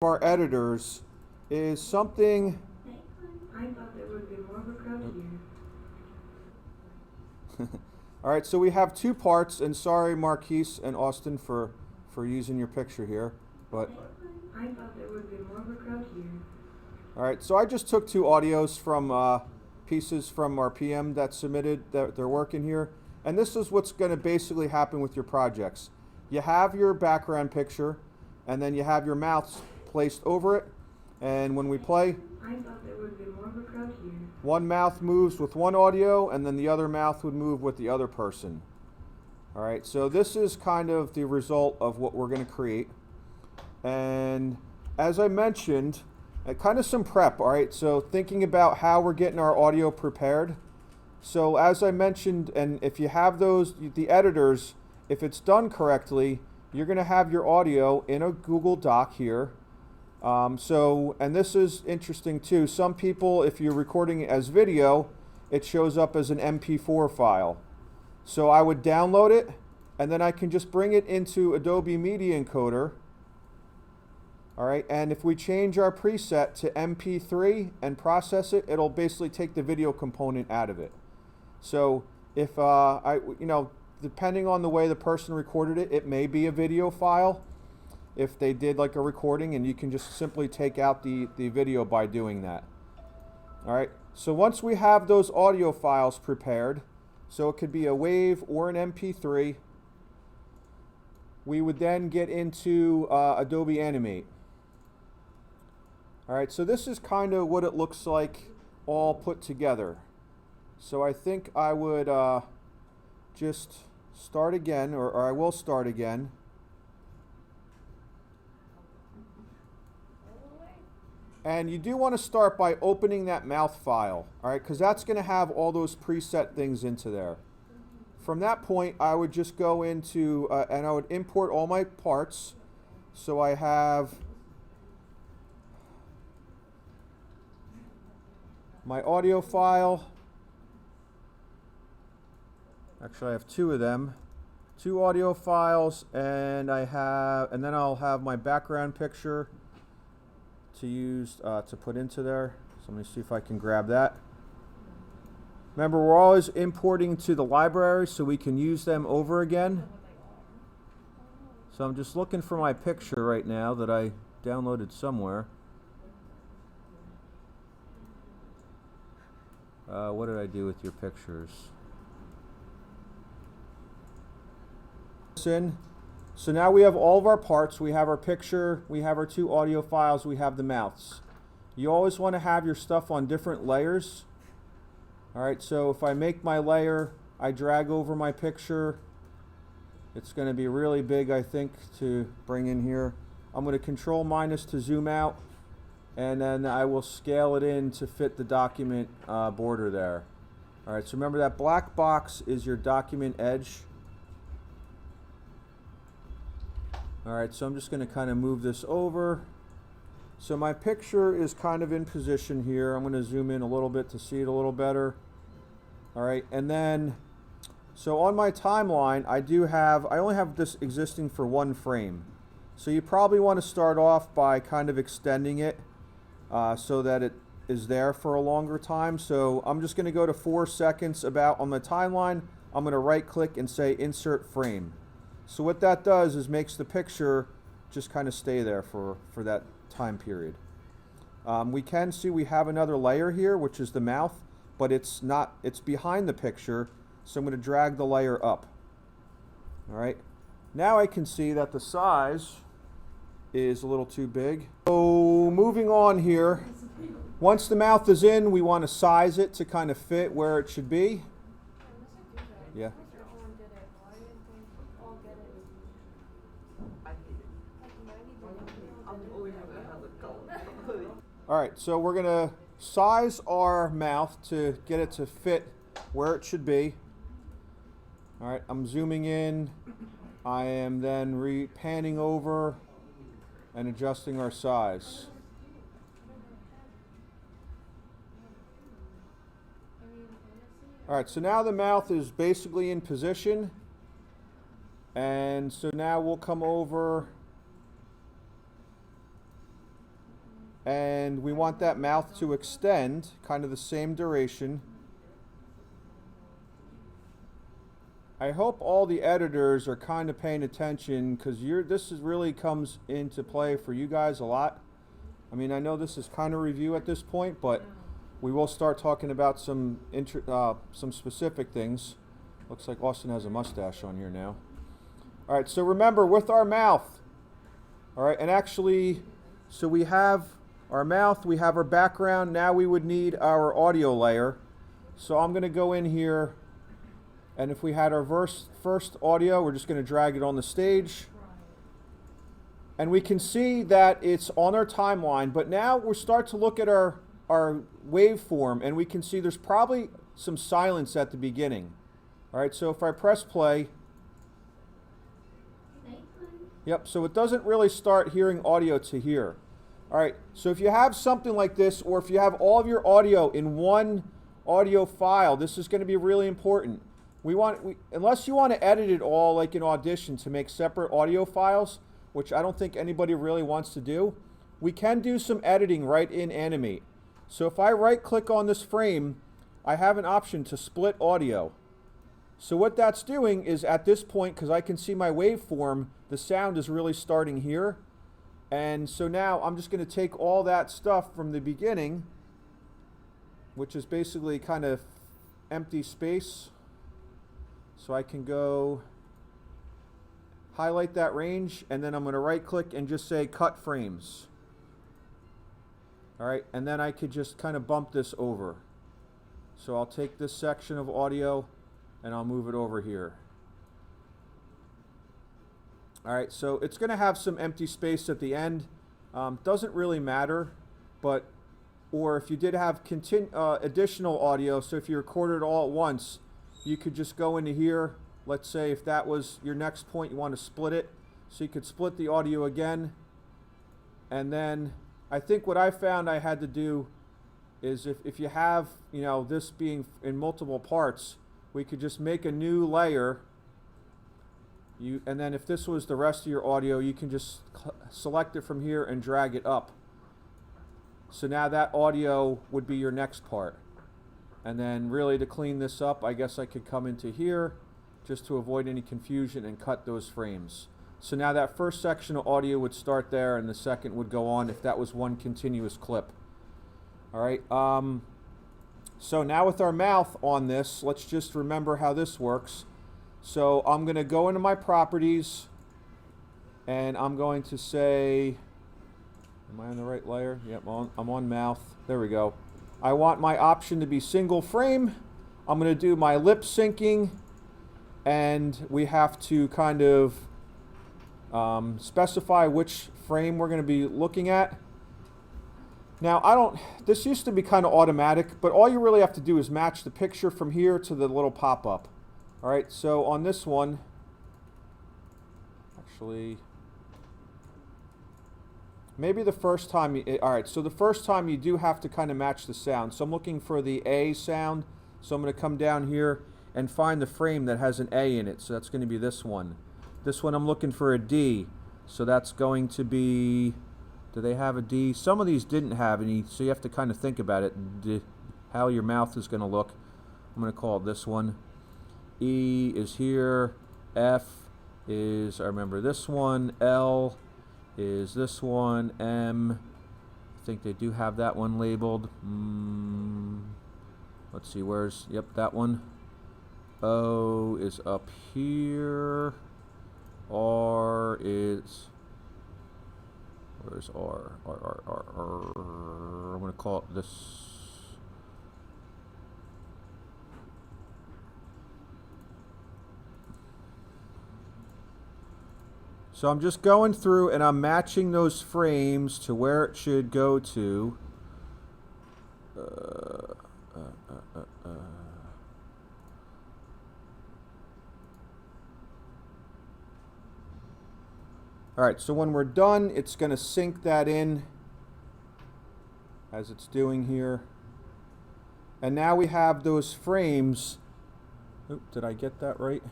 our editors is something. I thought there would be more of a crowd here. All right, so we have two parts, and sorry, Marquise and Austin, for using your picture here, but I thought there would be more of a crowd here. all right, so I just took two audios from pieces from our PM that submitted that they're working here, and this is what's going to basically happen with your projects. You have your background picture, and then you have your mouths placed over it, and when we play, I thought there would be more of a crowd here. one mouth moves with one audio, and then the other mouth would move with the other person. All right, so this is kind of the result of what we're going to create. And as I mentioned, kind of some prep, all right? So thinking about how we're getting our audio prepared. So as I mentioned, and if you have those, the editors, if it's done correctly, you're going to have your audio in a Google Doc here. And this is interesting too. Some people, if you're recording it as video, it shows up as an MP4 file. So I would download it, and then I can just bring it into Adobe Media Encoder. All right, and if we change our preset to MP3 and process it, it'll basically take the video component out of it. So if depending on the way the person recorded it, it may be a video file. If they did like a recording, and you can just simply take out the video by doing that. All right, so once we have those audio files prepared, so it could be a WAV or an MP3, we would then get into Adobe Animate. All right, so this is kind of what it looks like all put together. So I think I would just start again, or I will start again. And you do want to start by opening that mouth file, all right, because that's going to have all those preset things into there. From that point, I would just go into, and I would import all my parts. So I have my audio file. Actually, I have two of them. Two audio files, and then I'll have my background picture to use to put into there. So let me see if I can grab that. Remember, we're always importing to the library so we can use them over again. So I'm just looking for my picture right now that I downloaded somewhere. What did I do with your pictures? So now we have all of our parts. We have our picture, we have our two audio files, we have the mouths. You always want to have your stuff on different layers. All right, so if I make my layer, I drag over my picture. It's going to be really big, I think, to bring in here. I'm going to Control minus to zoom out, and then I will scale it in to fit the document border there. All right, so remember that black box is your document edge. All right, so I'm just going to kind of move this over. So my picture is kind of in position here. I'm going to zoom in a little bit to see it a little better. All right, and then, so on my timeline, I only have this existing for one frame. So you probably want to start off by kind of extending it so that it is there for a longer time. So I'm just going to go to 4 seconds about on the timeline. I'm going to right click and say insert frame. So what that does is makes the picture just kind of stay there for that time period. We can see we have another layer here, which is the mouth, but it's behind the picture, so I'm going to drag the layer up. All right, now I can see that the size is a little too big. So moving on here, once the mouth is in, we want to size it to kind of fit where it should be. Yeah. All right, so we're going to size our mouth to get it to fit where it should be. All right, I'm zooming in. I am then panning over and adjusting our size. All right, so now the mouth is basically in position. And so now we'll come over and we want that mouth to extend, kind of the same duration. I hope all the editors are kind of paying attention, because this really comes into play for you guys a lot. I mean, I know this is kind of review at this point, but we will start talking about some specific things. Looks like Austin has a mustache on here now. All right, so remember, with our mouth, all right, and actually, so we have our mouth, we have our background. Now we would need our audio layer. So I'm going to go in here, and if we had our first audio, we're just going to drag it on the stage. And we can see that it's on our timeline, but now we start to look at our waveform, and we can see there's probably some silence at the beginning. All right, so if I press play, yep, so it doesn't really start hearing audio to here. All right, so if you have something like this, or if you have all of your audio in one audio file, this is going to be really important. Unless you want to edit it all like in Audition to make separate audio files, which I don't think anybody really wants to do, we can do some editing right in Animate. So if I right click on this frame, I have an option to split audio. So what that's doing is, at this point, because I can see my waveform, the sound is really starting here. And so now I'm just going to take all that stuff from the beginning, which is basically kind of empty space. So I can go highlight that range, and then I'm going to right click and just say cut frames. All right, and then I could just kind of bump this over. So I'll take this section of audio and I'll move it over here. All right, so it's going to have some empty space at the end. Doesn't really matter, or if you did have additional audio, so if you recorded it all at once, you could just go into here. Let's say if that was your next point, you want to split it. So you could split the audio again. And then I think what I found I had to do is if you have, this being in multiple parts, we could just make a new layer. And then if this was the rest of your audio, you can just select it from here and drag it up. So now that audio would be your next part. And then really to clean this up, I guess I could come into here just to avoid any confusion and cut those frames. So now that first section of audio would start there, and the second would go on if that was one continuous clip. All right. So now with our mouth on this, let's just remember how this works. So I'm going to go into my properties, and I'm going to say, am I on the right layer? Yep, I'm on mouth. There we go. I want my option to be single frame. I'm going to do my lip syncing, and we have to kind of specify which frame we're going to be looking at. Now, this used to be kind of automatic, but all you really have to do is match the picture from here to the little pop-up. All right, so on this one, actually, maybe the first time, all right, so the first time you do have to kind of match the sound. So I'm looking for the A sound, so I'm going to come down here and find the frame that has an A in it, so that's going to be this one. This one I'm looking for a D, so that's going to be, do they have a D? Some of these didn't have any, so you have to kind of think about it, how your mouth is going to look. I'm going to call it this one. E is here, F is, I remember this one, L is this one, M, I think they do have that one labeled. Let's see, yep, that one. O is up here. R is, where's R? R. I'm going to call it this. So I'm just going through and I'm matching those frames to where it should go to. All right, so when we're done, it's going to sync that in as it's doing here. And now we have those frames. Oop, did I get that right?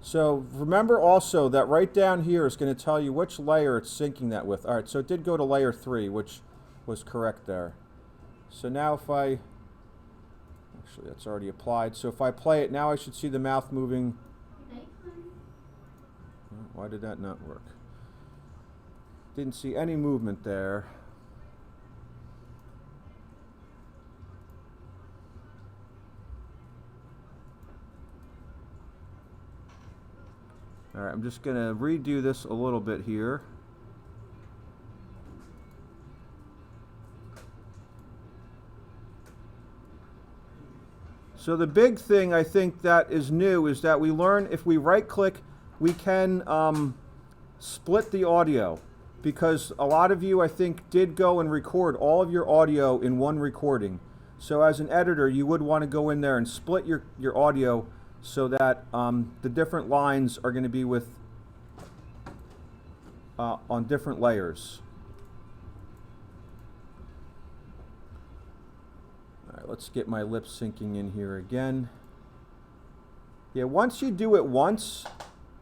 So remember also that right down here is going to tell you which layer it's syncing that with. All right, so it did go to layer 3, which was correct there. So now if I, actually that's already applied, so if I play it now I should see the mouth moving. Why did that not work? Didn't see any movement there. All right, I'm just going to redo this a little bit here. So the big thing I think that is new is that we learn if we right click, we can split the audio, because a lot of you I think did go and record all of your audio in one recording. So as an editor you would want to go in there and split your audio so that the different lines are going to be with on different layers. All right, let's get my lip syncing in here again. Yeah, once you do it once,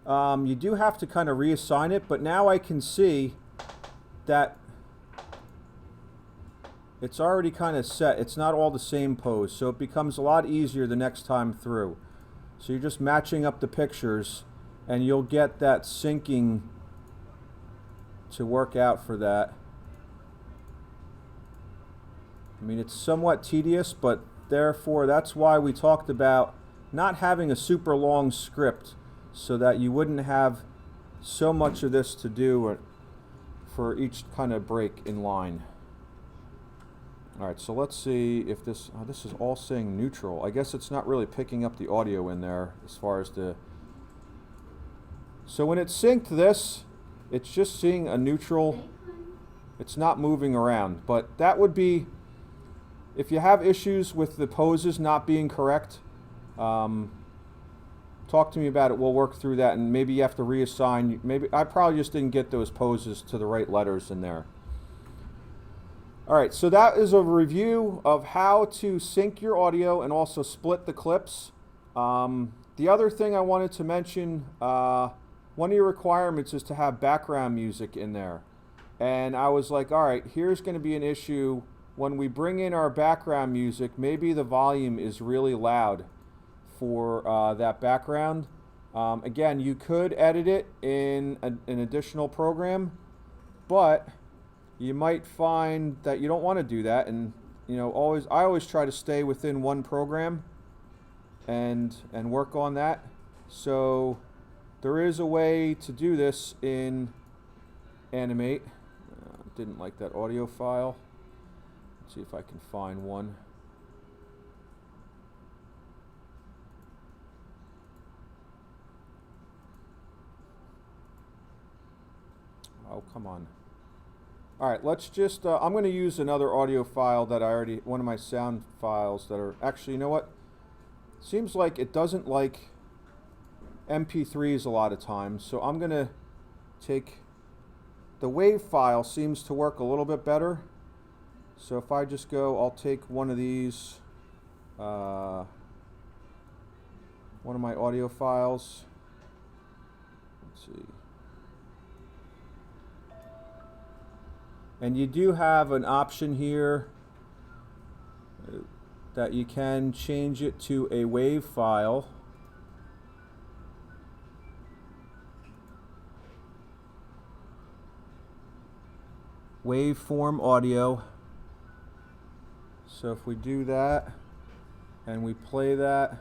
you do have to kind of reassign it, but now I can see that it's already kind of set. It's not all the same pose, so it becomes a lot easier the next time through. So you're just matching up the pictures and you'll get that syncing to work out for that. I mean, it's somewhat tedious, but therefore that's why we talked about not having a super long script, so that you wouldn't have so much of this to do for each kind of break in line. All right, so let's see if this, this is all saying neutral. I guess it's not really picking up the audio in there as far as the, so when it's synced this, it's just seeing a neutral, it's not moving around. But that would be, if you have issues with the poses not being correct, talk to me about it. We'll work through that, and maybe you have to reassign. Maybe I probably just didn't get those poses to the right letters in there. All right, so that is a review of how to sync your audio and also split the clips. The other thing I wanted to mention, one of your requirements is to have background music in there. And I was like, all right, here's going to be an issue. When we bring in our background music, maybe the volume is really loud for that background. Again, you could edit it in an additional program, but you might find that you don't want to do that. And you know, I always try to stay within one program and work on that. So there is a way to do this in Animate. Didn't like that audio file. Let's see if I can find one. Oh, come on. All right, let's just, I'm going to use another audio file that I already, one of my sound files that are, actually, you know what? Seems like it doesn't like MP3s a lot of times, so I'm going to take, the WAV file seems to work a little bit better. So if I just go, I'll take one of these, one of my audio files. Let's see. And you do have an option here that you can change it to a WAV file. Waveform audio. So if we do that and we play that,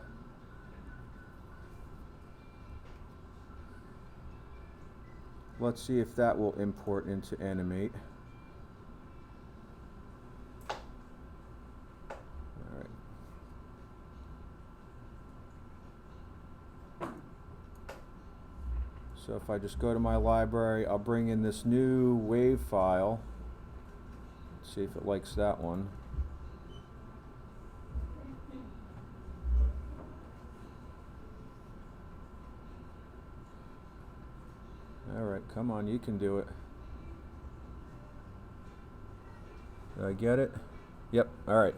let's see if that will import into Animate. So if I just go to my library, I'll bring in this new WAV file. Let's see if it likes that one. All right, come on, you can do it. Did I get it? Yep, all right.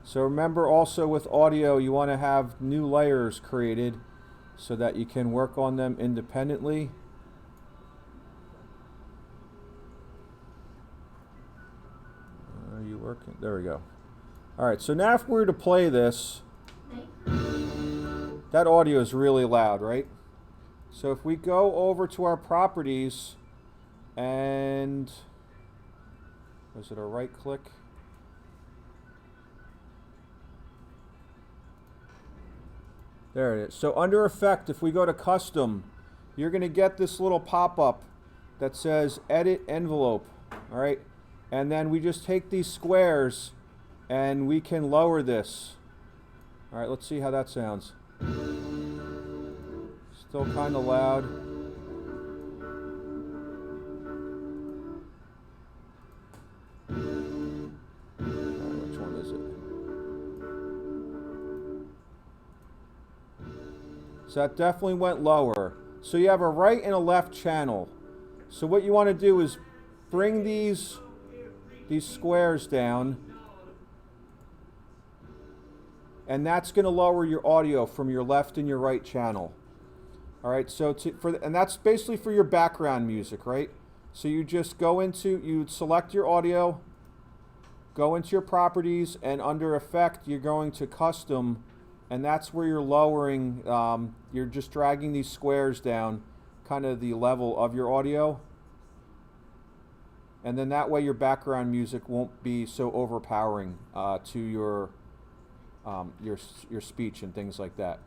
So remember also with audio, you want to have new layers created. so that you can work on them independently. Are you working? There we go. All right, so now if we were to play this, that audio is really loud, right? So if we go over to our properties and, was it a right click? There it is. So under effect, if we go to custom, you're going to get this little pop-up that says edit envelope, all right? And then we just take these squares and we can lower this. All right, let's see how that sounds. Still kind of loud. Which one is it? So that definitely went lower. So you have a right and a left channel. So what you want to do is bring these squares down, and that's going to lower your audio from your left and your right channel. All right, so and that's basically for your background music, right? So you just go into, you select your audio, go into your properties, and under effect, you're going to custom, and that's where you're lowering, you're just dragging these squares down, kind of the level of your audio. And then that way your background music won't be so overpowering to your speech and things like that.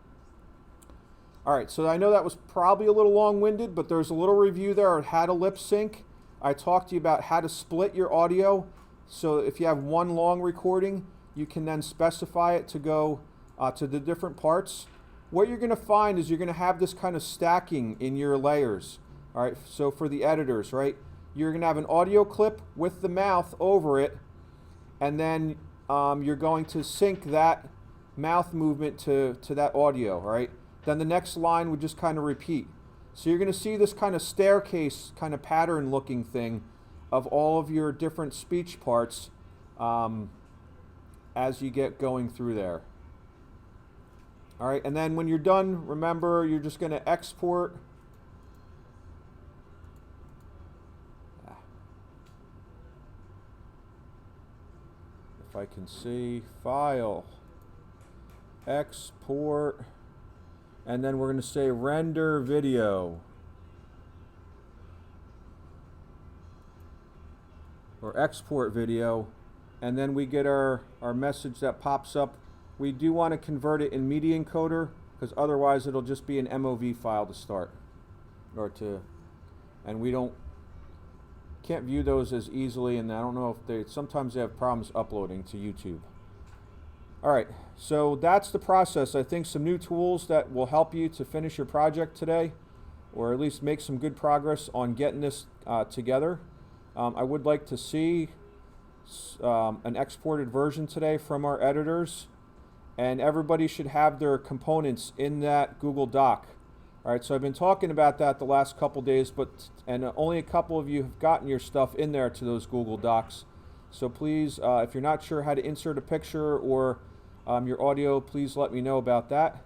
All right, so I know that was probably a little long-winded, but there's a little review there on how to lip sync. I talked to you about how to split your audio. So if you have one long recording, you can then specify it to go to the different parts. What you're going to find is you're going to have this kind of stacking in your layers. All right, so for the editors, right, you're going to have an audio clip with the mouth over it, and then you're going to sync that mouth movement to that audio, right? Then the next line would just kind of repeat. So you're going to see this kind of staircase kind of pattern looking thing of all of your different speech parts as you get going through there. All right, and then when you're done, remember, you're just going to export. If I can see, file, export, and then we're going to say render video, or export video, and then we get our message that pops up. We do want to convert it in media encoder, because otherwise it'll just be an MOV file to start, and we can't view those as easily, and I don't know if sometimes they have problems uploading to YouTube. All right, so that's the process. I think some new tools that will help you to finish your project today, or at least make some good progress on getting this together. I would like to see an exported version today from our editors, and everybody should have their components in that Google Doc. All right, so I've been talking about that the last couple days, and only a couple of you have gotten your stuff in there to those Google Docs. So please, if you're not sure how to insert a picture or your audio, please let me know about that.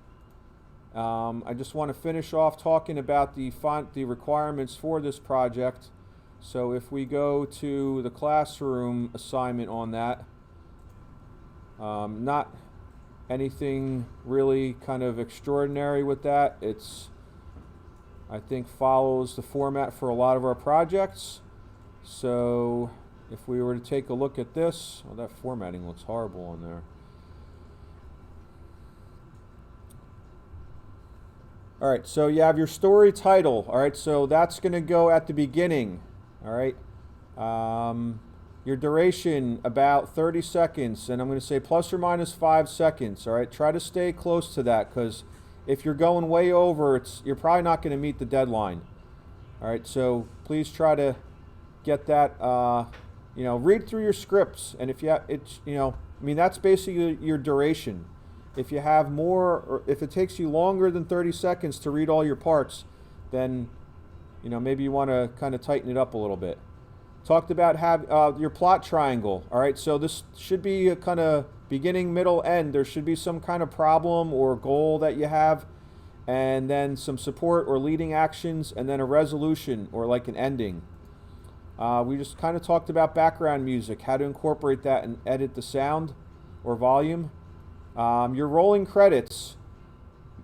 I just want to finish off talking about the requirements for this project. So if we go to the classroom assignment on that, not anything really kind of extraordinary with that. It's, I think, follows the format for a lot of our projects. So if we were to take a look at this, well, that formatting looks horrible on there. All right, so you have your story title. All right, so that's going to go at the beginning. All right, your duration about 30 seconds, and I'm going to say plus or minus 5 seconds. All right, try to stay close to that, because if you're going way over, you're probably not going to meet the deadline. All right, so please try to get that. Read through your scripts, and if you have, that's basically your duration. If you have more, or if it takes you longer than 30 seconds to read all your parts, then maybe you want to kind of tighten it up a little bit. Talked about your plot triangle. All right, so this should be a kind of beginning, middle, end. There should be some kind of problem or goal that you have, and then some support or leading actions, and then a resolution or like an ending. We just kind of talked about background music, how to incorporate that and edit the sound or volume. Your rolling credits,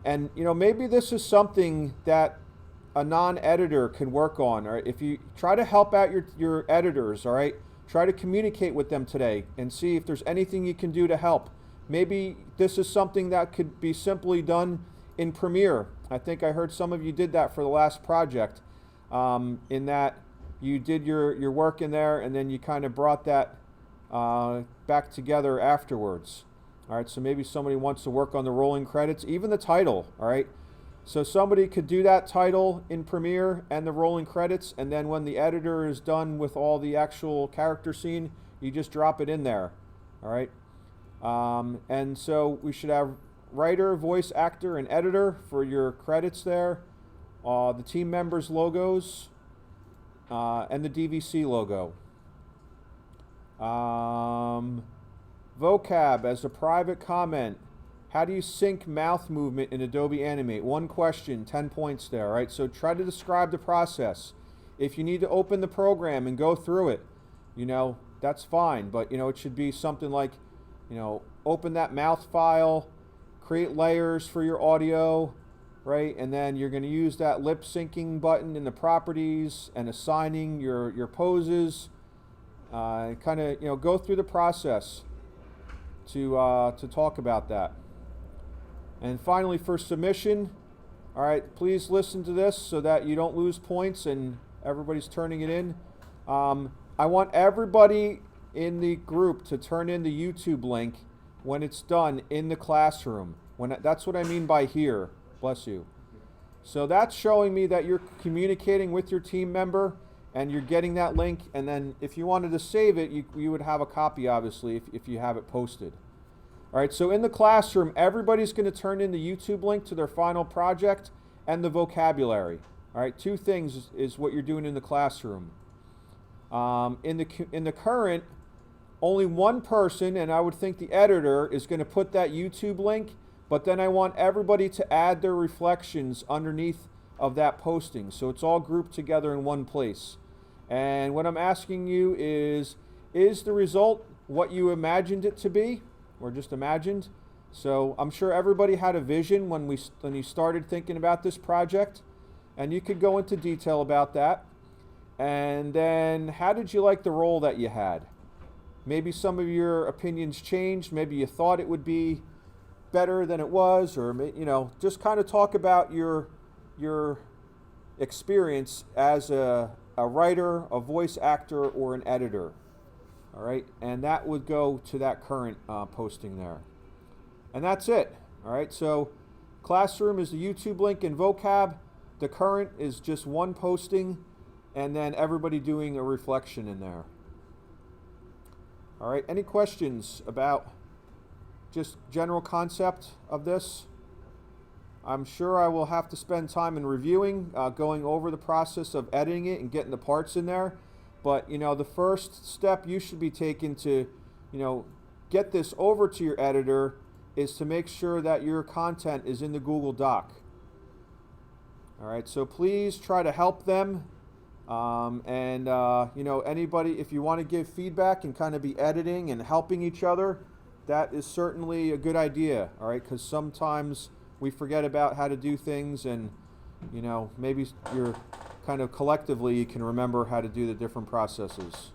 and maybe this is something that a non-editor can work on. Or if you try to help out your editors, all right, try to communicate with them today and see if there's anything you can do to help. Maybe this is something that could be simply done in Premiere. I think I heard some of you did that for the last project, in that you did your work in there and then you kind of brought that back together afterwards. All right, so maybe somebody wants to work on the rolling credits, even the title. All right, so somebody could do that title in Premiere and the rolling credits, and then when the editor is done with all the actual character scene, you just drop it in there. All right, and so we should have writer, voice actor, and editor for your credits there, the team members' logos, and the DVC logo. Vocab as a private comment. How do you sync mouth movement in Adobe Animate? One question, 10 points there, all right? So try to describe the process. If you need to open the program and go through it, that's fine. But, it should be something like, open that mouth file, create layers for your audio, right? And then you're going to use that lip syncing button in the properties and assigning your poses. Kind of, go through the process to talk about that. And finally, for submission, all right, please listen to this so that you don't lose points and everybody's turning it in. I want everybody in the group to turn in the YouTube link when it's done in the classroom. That's what I mean by here. Bless you. So that's showing me that you're communicating with your team member and you're getting that link. And then if you wanted to save it, you would have a copy, obviously, if you have it posted. All right, so in the classroom, everybody's going to turn in the YouTube link to their final project and the vocabulary. All right, two things is what you're doing in the classroom. In the current, only one person, and I would think the editor, is going to put that YouTube link, but then I want everybody to add their reflections underneath of that posting. So it's all grouped together in one place. And what I'm asking you is the result what you imagined it to be? Or just imagined? So I'm sure everybody had a vision when you started thinking about this project, and you could go into detail about that. And then how did you like the role that you had? Maybe some of your opinions changed. Maybe you thought it would be better than it was, or just kind of talk about your experience as a writer, a voice actor, or an editor. All right, and that would go to that current posting there. And that's it. All right, so classroom is the YouTube link and vocab. The current is just one posting, and then everybody doing a reflection in there. All right, any questions about just general concept of this? I'm sure I will have to spend time in reviewing, going over the process of editing it and getting the parts in there. But, the first step you should be taking to, get this over to your editor is to make sure that your content is in the Google Doc. All right, so please try to help them. Anybody, if you want to give feedback and kind of be editing and helping each other, that is certainly a good idea, all right? Because sometimes we forget about how to do things, and, maybe you're kind of collectively you can remember how to do the different processes.